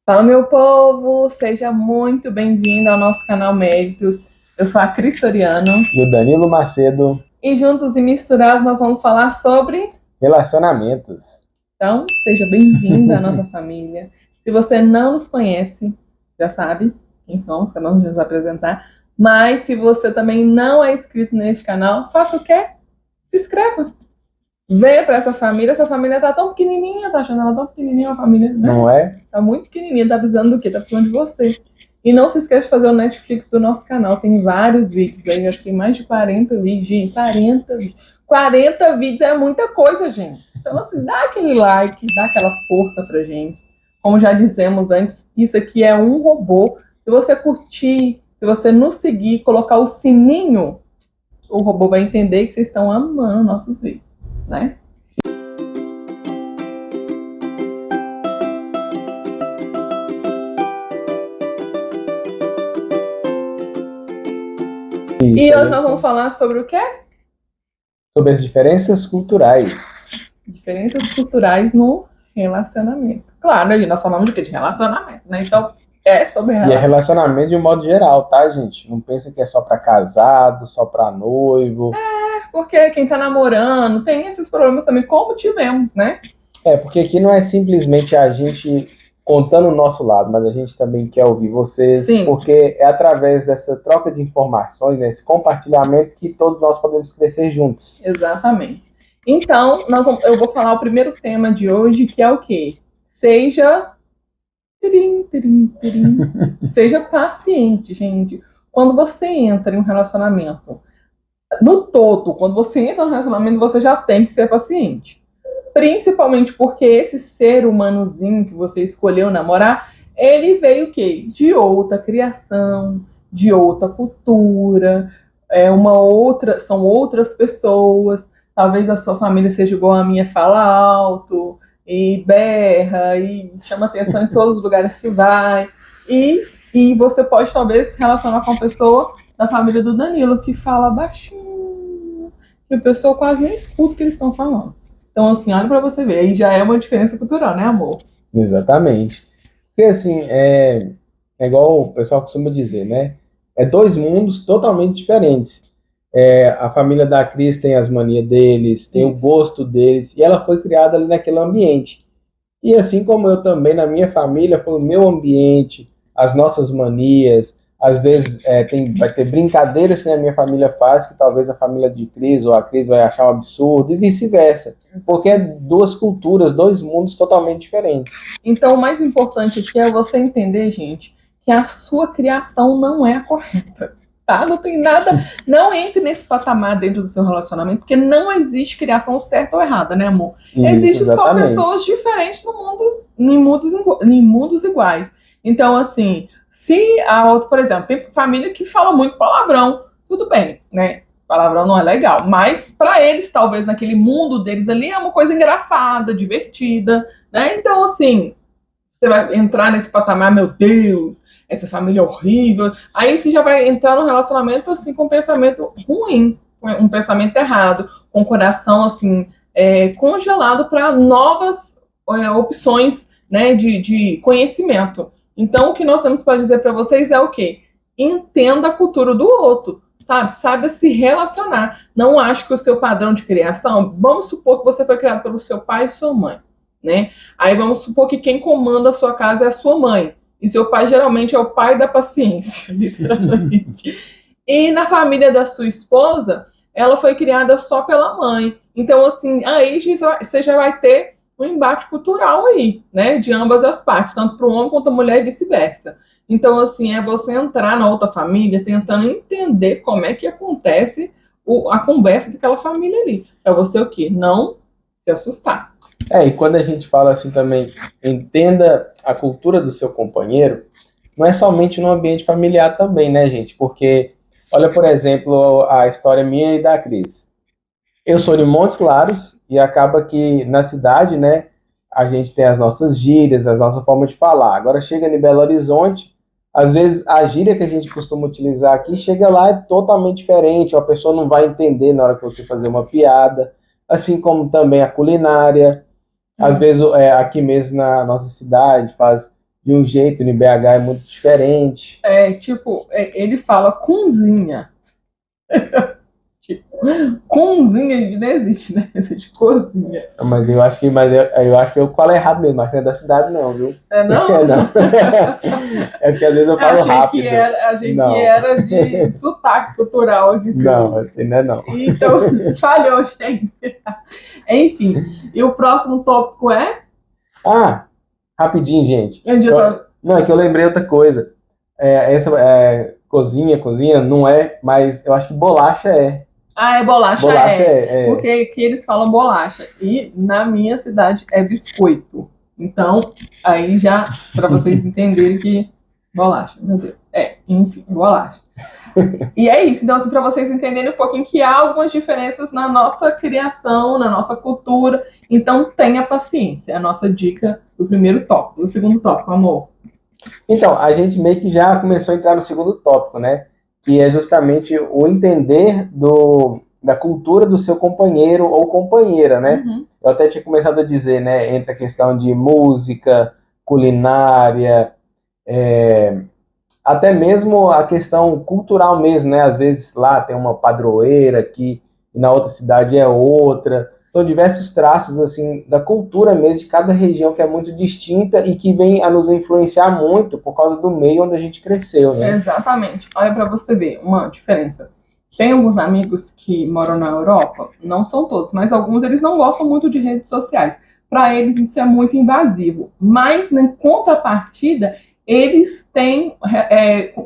Fala, meu povo! Seja muito bem-vindo ao nosso canal Méritos. Eu sou a Cris Soriano E o Danilo Macedo, e juntos e misturados nós vamos falar sobre... relacionamentos. Então, seja bem-vindo à nossa família. Se você não nos conhece, já sabe quem somos, que nós vamos nos apresentar. Mas se você também não é inscrito neste canal, faça o quê? Se inscreva. Venha para essa família tá tão pequenininha, tá achando ela tão pequenininha, a família, né? Não é? Tá muito pequenininha, tá precisando do quê? Tá precisando de você. E não se esqueça de fazer o Netflix do nosso canal, tem vários vídeos aí, acho que tem mais de 40 vídeos, gente, 40 vídeos. 40 vídeos é muita coisa, gente. Então, assim, dá aquele like, dá aquela força pra gente. Como já dizemos antes, isso aqui é um robô. Se você curtir, se você nos seguir, colocar o sininho, o robô vai entender que vocês estão amando nossos vídeos, né? E hoje nós vamos falar sobre o quê? Sobre as diferenças culturais. Diferenças culturais no relacionamento. Claro, ali nós falamos de quê? De relacionamento, né? Então, é sobre E é relacionamento de um modo geral, tá, gente? Não pensa que é só pra casado, só pra noivo. Porque quem tá namorando tem esses problemas também, como tivemos, né? Porque aqui não é simplesmente a gente contando o nosso lado, mas a gente também quer ouvir vocês, Sim. Porque é através dessa troca de informações, né, esse compartilhamento, que todos nós podemos crescer juntos. Exatamente. Então, eu vou falar o primeiro tema de hoje, que é o quê? Seja... Seja paciente, gente. Quando você entra em um relacionamento, no todo, quando você entra no relacionamento, você já tem que ser paciente. Principalmente porque esse ser humanozinho que você escolheu namorar, ele veio o quê? De outra criação, de outra cultura, são outras pessoas. Talvez a sua família seja igual a minha, fala alto, e berra, e chama atenção em todos os lugares que vai. E você pode talvez se relacionar com uma pessoa da família do Danilo, que fala baixinho, e a pessoa quase nem escuta o que eles estão falando. Então, assim, olha pra você ver, aí já é uma diferença cultural, né, amor? Exatamente. Porque, assim, é igual o pessoal costuma dizer, né? É dois mundos totalmente diferentes. A família da Cris tem as manias deles, tem o gosto deles, e ela foi criada ali naquele ambiente. E assim como eu também, na minha família, foi o meu ambiente, as nossas manias. Às vezes vai ter brincadeiras que a minha família faz, que talvez a família de Cris ou a Cris vai achar um absurdo, e vice-versa. Porque é duas culturas, dois mundos totalmente diferentes. Então, o mais importante aqui é você entender, gente, que a sua criação não é a correta. Tá? Não tem nada. Não entre nesse patamar dentro do seu relacionamento, porque não existe criação certa ou errada, né, amor? Existe só pessoas diferentes em mundos iguais. Então, assim, se a outra, por exemplo, tem família que fala muito palavrão, tudo bem, né? Palavrão não é legal, mas para eles, talvez naquele mundo deles ali, é uma coisa engraçada, divertida, né? Então, assim, você vai entrar nesse patamar, meu Deus, essa família é horrível. Aí você já vai entrar num relacionamento assim com um pensamento ruim, um pensamento errado, com o coração assim congelado para novas opções, né, de conhecimento. Então o que nós temos para dizer para vocês é o quê? Entenda a cultura do outro, sabe? Saiba se relacionar. Não ache que o seu padrão de criação, vamos supor que você foi criado pelo seu pai e sua mãe, né? Aí vamos supor que quem comanda a sua casa é a sua mãe. E seu pai geralmente é o pai da paciência, literalmente. E na família da sua esposa, ela foi criada só pela mãe. Então, assim, aí você já vai ter um embate cultural aí, né? De ambas as partes, tanto para o homem quanto a mulher e vice-versa. Então, assim, é você entrar na outra família tentando entender como é que acontece a conversa daquela família ali. Para você o quê? Não se assustar. E quando a gente fala assim também, entenda a cultura do seu companheiro, não é somente no ambiente familiar também, né, gente? Porque, olha, por exemplo, a história minha e da Cris. Eu sou de Montes Claros e acaba que na cidade, né, a gente tem as nossas gírias, as nossas formas de falar. Agora chega em Belo Horizonte, às vezes a gíria que a gente costuma utilizar aqui, chega lá é totalmente diferente, a pessoa não vai entender na hora que você fazer uma piada, assim como também a culinária. Às vezes, aqui mesmo na nossa cidade, faz de um jeito, no BH é muito diferente. Tipo, ele fala cozinha. Tipo, cozinha não existe, né? Existe cozinha. Mas eu acho que eu falo errado mesmo, acho que não é da cidade não, viu? Não? Não. É porque às vezes eu falo rápido. Achei que era de sotaque cultural aqui. Não, assim não é não. Então, falhou, gente. Enfim, e o próximo tópico é? Rapidinho, gente. Não, é que eu lembrei outra coisa. Cozinha, não é, mas eu acho que bolacha é. Bolacha é. Porque aqui eles falam bolacha. E na minha cidade é biscoito. Então, aí já, para vocês entenderem que bolacha, meu Deus. Enfim, bolacha. E é isso. Então, assim, para vocês entenderem um pouquinho que há algumas diferenças na nossa criação, na nossa cultura. Então, tenha paciência. É a nossa dica do primeiro tópico. Do segundo tópico, amor. Então, a gente meio que já começou a entrar no segundo tópico, né? Que é justamente o entender da cultura do seu companheiro ou companheira, né? Uhum. Eu até tinha começado a dizer, né? Entre a questão de música, culinária, até mesmo a questão cultural mesmo, né? Às vezes lá tem uma padroeira aqui, e na outra cidade é outra. São diversos traços, assim, da cultura mesmo de cada região que é muito distinta e que vem a nos influenciar muito por causa do meio onde a gente cresceu, né? Exatamente. Olha para você ver uma diferença. Tem alguns amigos que moram na Europa, não são todos, mas alguns eles não gostam muito de redes sociais. Para eles isso é muito invasivo. Mas, na contrapartida, eles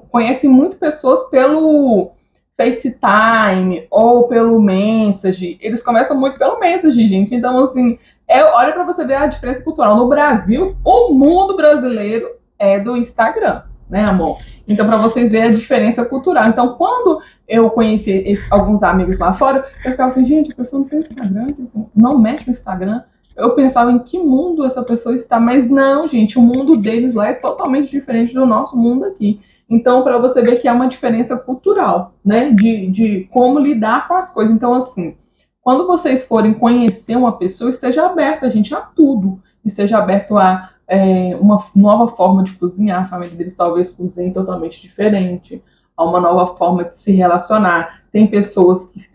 conhecem muito pessoas pelo FaceTime ou pelo Message. Eles conversam muito pelo Message, gente. Então, assim, olha para você ver a diferença cultural. No Brasil, o mundo brasileiro é do Instagram, né, amor? Então, para vocês verem a diferença cultural. Então, quando eu conheci alguns amigos lá fora, eu ficava assim, gente, a pessoa não tem Instagram, não mexe no Instagram. Eu pensava em que mundo essa pessoa está, mas não, gente, o mundo deles lá é totalmente diferente do nosso mundo aqui. Então, para você ver que há uma diferença cultural, né, de como lidar com as coisas. Então, assim, quando vocês forem conhecer uma pessoa, esteja aberto, gente, a tudo. Esteja aberto a uma nova forma de cozinhar. A família deles talvez cozinhe totalmente diferente, a uma nova forma de se relacionar. Tem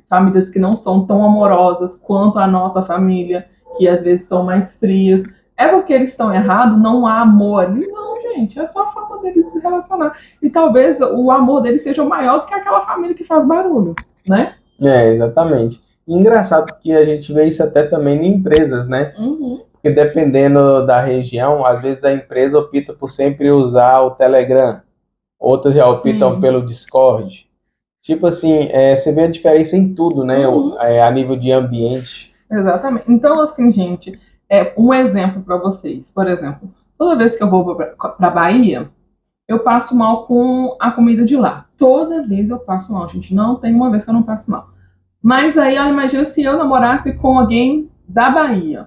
famílias que não são tão amorosas quanto a nossa família, que às vezes são mais frias. É porque eles estão errados? Não há amor ali? Não, gente. É só a forma deles se relacionar. E talvez o amor deles seja maior do que aquela família que faz barulho, né? Exatamente. E engraçado que a gente vê isso até também em empresas, né? Uhum. Porque dependendo da região, às vezes a empresa opta por sempre usar o Telegram. Outras já optam pelo Discord. Tipo assim, você vê a diferença em tudo, né? Uhum. A nível de ambiente. Exatamente. Então, assim, gente, um exemplo para vocês. Por exemplo, toda vez que eu vou para Bahia, eu passo mal com a comida de lá. Toda vez eu passo mal, gente. Não tem uma vez que eu não passo mal. Mas aí, imagina se eu namorasse com alguém da Bahia.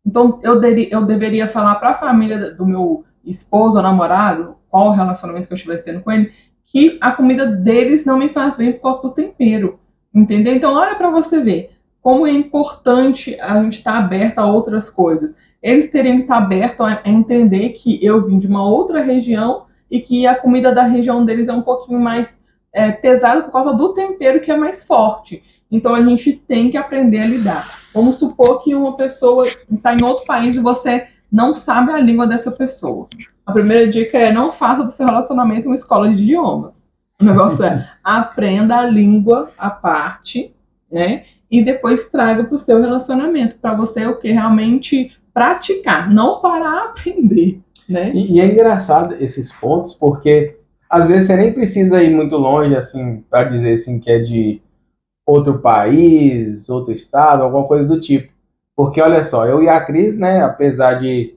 Então, eu deveria falar para a família do meu esposo ou namorado, qual o relacionamento que eu estivesse tendo com ele, que a comida deles não me faz bem por causa do tempero. Entendeu? Então, olha para você ver como é importante a gente estar aberto a outras coisas. Eles teriam que estar abertos a entender que eu vim de uma outra região e que a comida da região deles é um pouquinho mais pesada por causa do tempero que é mais forte. Então, a gente tem que aprender a lidar. Vamos supor que uma pessoa está em outro país e você não sabe a língua dessa pessoa. A primeira dica é não faça do seu relacionamento uma escola de idiomas. O negócio é aprenda a língua à parte, né? E depois traga para o seu relacionamento, para você realmente praticar, não para aprender, né? E é engraçado esses pontos, porque às vezes você nem precisa ir muito longe, assim, para dizer assim, que é de outro país, outro estado, alguma coisa do tipo. Porque, olha só, eu e a Cris, né, apesar de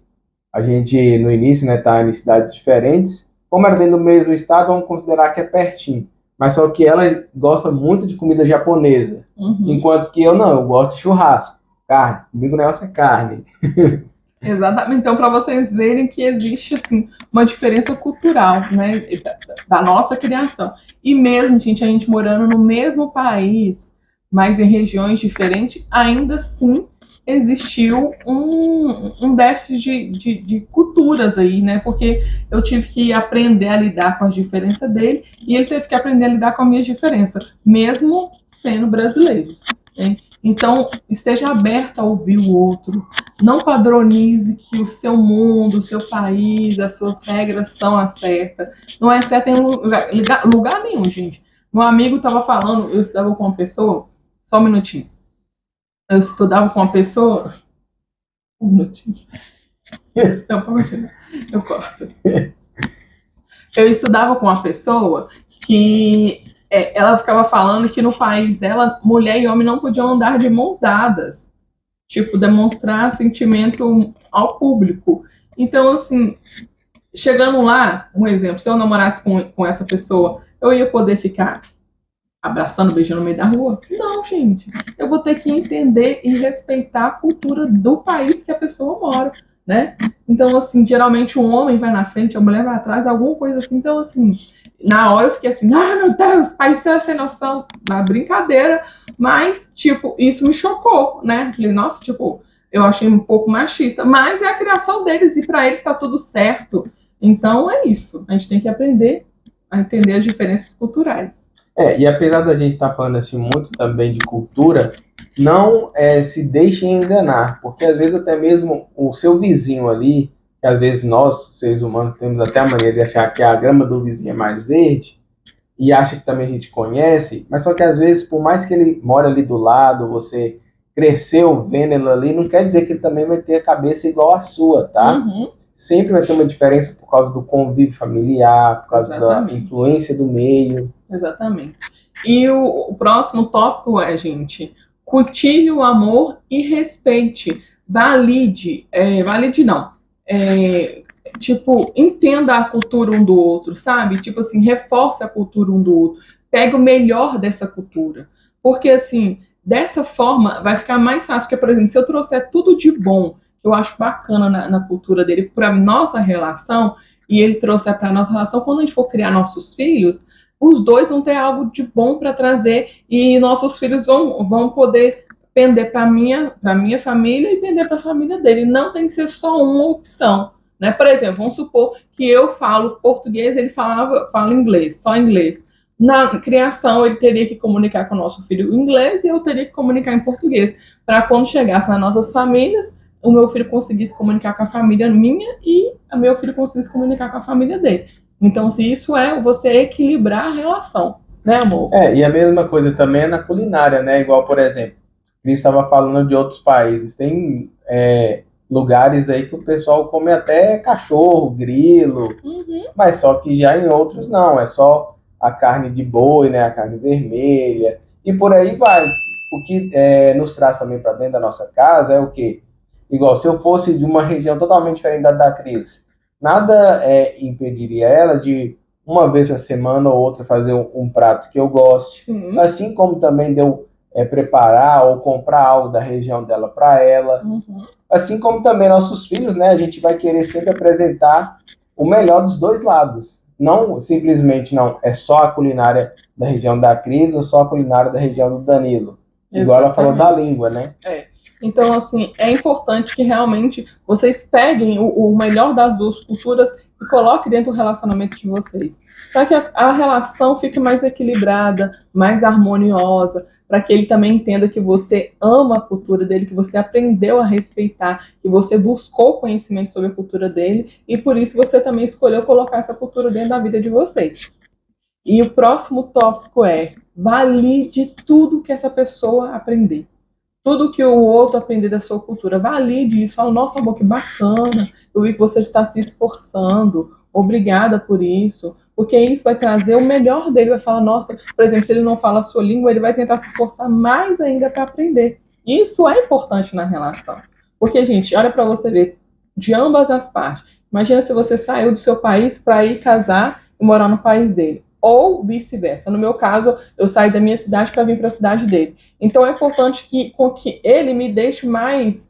a gente, no início, né, estar em cidades diferentes, como era dentro do mesmo estado, vamos considerar que é pertinho. Mas só que ela gosta muito de comida japonesa. Uhum. Enquanto que eu não, eu gosto de churrasco, carne. Comigo o negócio é carne. Exatamente. Então, para vocês verem que existe, assim, uma diferença cultural, né, da nossa criação. E mesmo, gente, a gente morando no mesmo país, mas em regiões diferentes, ainda assim existiu um déficit de culturas aí, né? Porque eu tive que aprender a lidar com as diferenças dele e ele teve que aprender a lidar com as minhas diferenças, mesmo sendo brasileiros, né? Então, esteja aberto a ouvir o outro. Não padronize que o seu mundo, o seu país, as suas regras são as certas. Não é certo em lugar nenhum, gente. Meu amigo estava falando, eu estudava com uma pessoa, só um minutinho. Eu estudava com uma pessoa. Um minutinho. Não, pode continuar. Eu corto. Eu estudava com uma pessoa que ela ficava falando que no país dela, mulher e homem não podiam andar de mãos dadas. Tipo, demonstrar sentimento ao público. Então, assim, chegando lá, um exemplo, se eu namorasse com essa pessoa, eu ia poder ficar abraçando, beijando no meio da rua? Não, gente. Eu vou ter que entender e respeitar a cultura do país que a pessoa mora, né? Então, assim, geralmente um homem vai na frente, a mulher vai atrás, alguma coisa assim. Então, assim, na hora eu fiquei assim, meu Deus, país sem noção, na brincadeira. Mas, tipo, isso me chocou, né? Falei, nossa, tipo, eu achei um pouco machista. Mas é a criação deles e pra eles tá tudo certo. Então, é isso. A gente tem que aprender a entender as diferenças culturais. E apesar da gente estar falando assim muito também de cultura, não se deixem enganar, porque às vezes até mesmo o seu vizinho ali, que às vezes nós, seres humanos, temos até a mania de achar que a grama do vizinho é mais verde, e acha que também a gente conhece, mas só que às vezes, por mais que ele mora ali do lado, você cresceu vendo ele ali, não quer dizer que ele também vai ter a cabeça igual a sua, tá? Uhum. Sempre vai ter uma diferença por causa do convívio familiar, por causa Exatamente. da influência do meio. Exatamente. E o próximo tópico é, gente, cultive o amor e respeite. Valide, valide não. Tipo, entenda a cultura um do outro, sabe? Tipo assim, reforce a cultura um do outro. Pega o melhor dessa cultura. Porque, assim, dessa forma vai ficar mais fácil. Porque, por exemplo, se eu trouxer tudo de bom que eu acho bacana na cultura dele para nossa relação, e ele trouxer para nossa relação, quando a gente for criar nossos filhos, os dois vão ter algo de bom para trazer e nossos filhos vão poder pender para minha família e pender para a família dele. Não tem que ser só uma opção, né? Por exemplo, vamos supor que eu falo português, ele fala inglês, só inglês. Na criação, ele teria que comunicar com o nosso filho em inglês e eu teria que comunicar em português, para quando chegasse nas nossas famílias, o meu filho conseguisse comunicar com a família minha e o meu filho conseguisse comunicar com a família dele. Então, se isso é você equilibrar a relação, né, amor? E a mesma coisa também é na culinária, né? Igual, por exemplo, Cris estava falando de outros países. Tem lugares aí que o pessoal come até cachorro, grilo, mas só que já em outros não, é só a carne de boi, né? A carne vermelha, e por aí vai. O que nos traz também para dentro da nossa casa é o quê? Igual, se eu fosse de uma região totalmente diferente da Cris, nada impediria ela de, uma vez na semana ou outra, fazer um prato que eu goste. Sim. Assim como também de eu preparar ou comprar algo da região dela para ela. Assim como também nossos filhos, né? A gente vai querer sempre apresentar o melhor dos dois lados. Não simplesmente não é só a culinária da região da Cris ou só a culinária da região do Danilo. Igual ela falou da língua, né? Então, assim, é importante que realmente vocês peguem o melhor das duas culturas e coloquem dentro do relacionamento de vocês. Para que a relação fique mais equilibrada, mais harmoniosa, para que ele também entenda que você ama a cultura dele, que você aprendeu a respeitar, que você buscou conhecimento sobre a cultura dele e por isso você também escolheu colocar essa cultura dentro da vida de vocês. E o próximo tópico é: valide tudo que essa pessoa aprender. Tudo que o outro aprender da sua cultura, valide isso. Fala, nossa, amor, que bacana. Eu vi que você está se esforçando. Obrigada por isso. Porque isso vai trazer o melhor dele. Vai falar, nossa, por exemplo, se ele não fala a sua língua, ele vai tentar se esforçar mais ainda para aprender. Isso é importante na relação. Porque, gente, olha para você ver, de ambas as partes. Imagina se você saiu do seu país para ir casar e morar no país dele. Ou vice-versa. No meu caso, eu saí da minha cidade para vir para a cidade dele. Então é importante que ele me deixe mais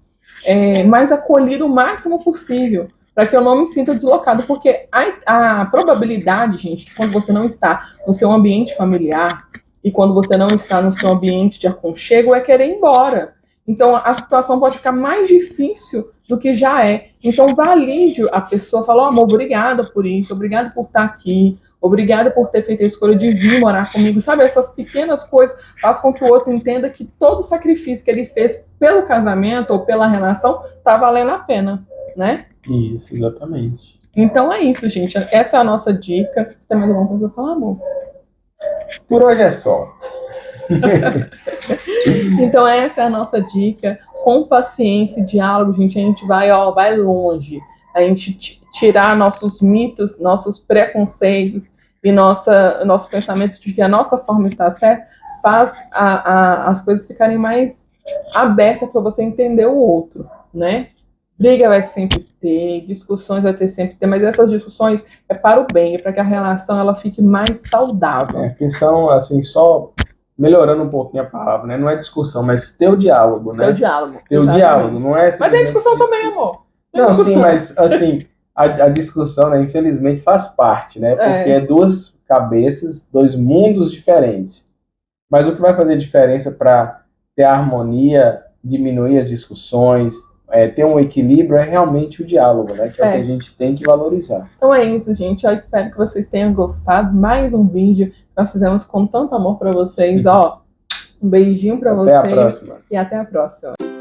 acolhido o máximo possível, para que eu não me sinta deslocado, porque a probabilidade, gente, quando você não está no seu ambiente familiar e quando você não está no seu ambiente de aconchego, é querer ir embora. Então a situação pode ficar mais difícil do que já é. Então valide a pessoa, fala, amor, obrigada por isso, obrigada por estar aqui, obrigada por ter feito a escolha de vir morar comigo. Sabe, essas pequenas coisas fazem com que o outro entenda que todo o sacrifício que ele fez pelo casamento ou pela relação tá valendo a pena, né? Isso, exatamente. Então é isso, gente. Essa é a nossa dica. Tem mais alguma coisa pra falar, amor? Por hoje é só. Então essa é a nossa dica. Com paciência e diálogo, gente, a gente vai longe. A gente tirar nossos mitos, nossos preconceitos e nosso pensamento de que a nossa forma está certa, faz as coisas ficarem mais abertas para você entender o outro, né? Briga vai sempre ter, discussões vai ter sempre ter, mas essas discussões é para o bem, é para que a relação ela fique mais saudável. É questão, assim, só melhorando um pouquinho a palavra, né? Não é discussão, mas ter o diálogo, né? Ter o diálogo. Ter o diálogo, não é... Mas tem discussão também, amor. Não, sim, mas, assim, a discussão, né, infelizmente, faz parte, né? Porque é duas cabeças, dois mundos diferentes. Mas o que vai fazer diferença para ter a harmonia, diminuir as discussões, ter um equilíbrio, é realmente o diálogo, né? Que é o que a gente tem que valorizar. Então é isso, gente. Eu espero que vocês tenham gostado. Mais um vídeo que nós fizemos com tanto amor para vocês. Ó, um beijinho para vocês. Até a próxima. E até a próxima.